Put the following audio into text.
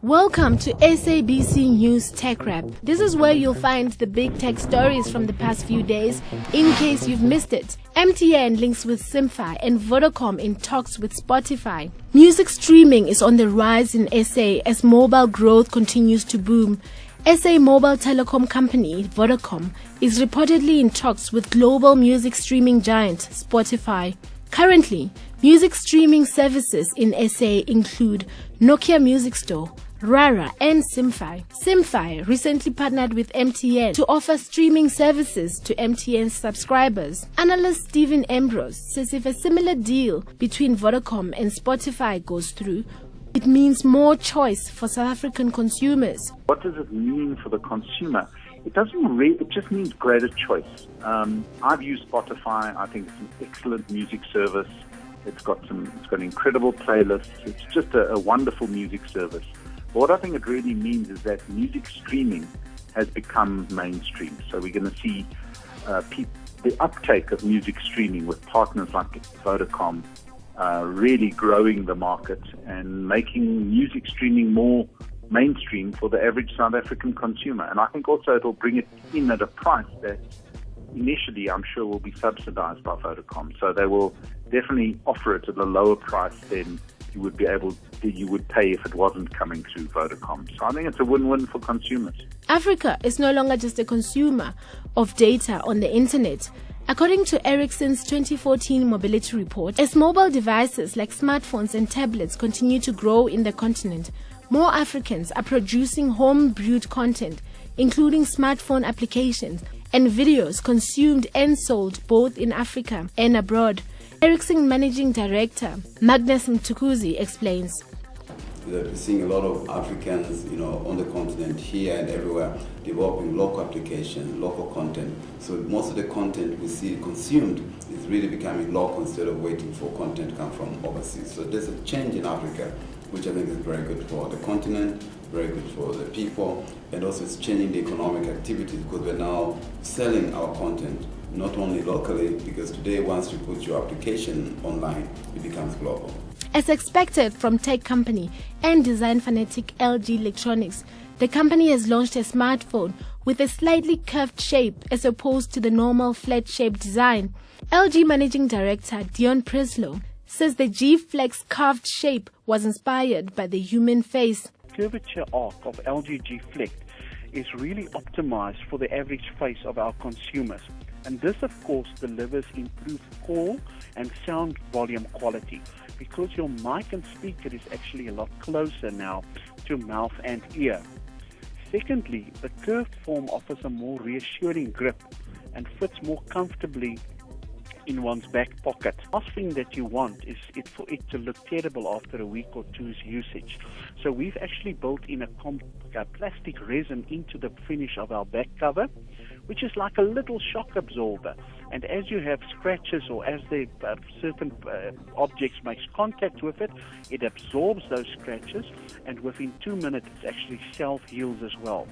Welcome to SABC News Tech Wrap. This is where you'll find the big tech stories from the past few days, in case you've missed it. MTN links with Simfy and Vodacom in talks with Spotify. Music streaming is on the rise in SA as mobile growth continues to boom. SA mobile telecom company Vodacom is reportedly in talks with global music streaming giant Spotify. Currently, music streaming services in SA include Nokia Music Store, Rara and Simfy. Simfy recently partnered with MTN to offer streaming services to MTN subscribers. Analyst Stephen Ambrose says if a similar deal between Vodacom and Spotify goes through, it means more choice for South African consumers. What does it mean for the consumer? It doesn't really, it just means greater choice. I've used Spotify. I think it's an excellent music service. It's got incredible playlists. It's just a wonderful music service. But what I think it really means is that music streaming has become mainstream. So we're going to see the uptake of music streaming with partners like Vodacom really growing the market and making music streaming more mainstream for the average South African consumer. And I think also it'll bring it in at a price that initially I'm sure will be subsidized by Vodacom. So they will definitely offer it at a lower price than you would pay if it wasn't coming through Vodacom. So I think it's a win-win for consumers. Africa is no longer just a consumer of data on the internet. According to Ericsson's 2014 mobility report, as mobile devices like smartphones and tablets continue to grow in the continent, more Africans are producing home-brewed content, including smartphone applications and videos consumed and sold both in Africa and abroad. Ericsson Managing Director Magnus Mtukuzi explains. We're seeing a lot of Africans, on the continent here and everywhere, developing local applications, local content. So most of the content we see consumed is really becoming local instead of waiting for content to come from overseas. So there's a change in Africa, which I think is very good for the continent, very good for the people, and also it's changing the economic activities because we're now selling our content not only locally, because today once you put your application online, it becomes global. As expected from tech company and design fanatic LG Electronics, the company has launched a smartphone with a slightly curved shape as opposed to the normal flat-shaped design. LG Managing Director Dion Preslow says the G Flex carved shape was inspired by the human face. Curvature arc of LG G Flex is really optimized for the average face of our consumers. And this, of course, delivers improved call and sound volume quality because your mic and speaker is actually a lot closer now to mouth and ear. Secondly, the curved form offers a more reassuring grip and fits more comfortably in one's back pocket. The last thing that you want is for it to look terrible after a week or two's usage. So we've actually built in a plastic resin into the finish of our back cover, which is like a little shock absorber. And as you have scratches or as the certain objects makes contact with it, it absorbs those scratches, and within 2 minutes it actually self-heals as well.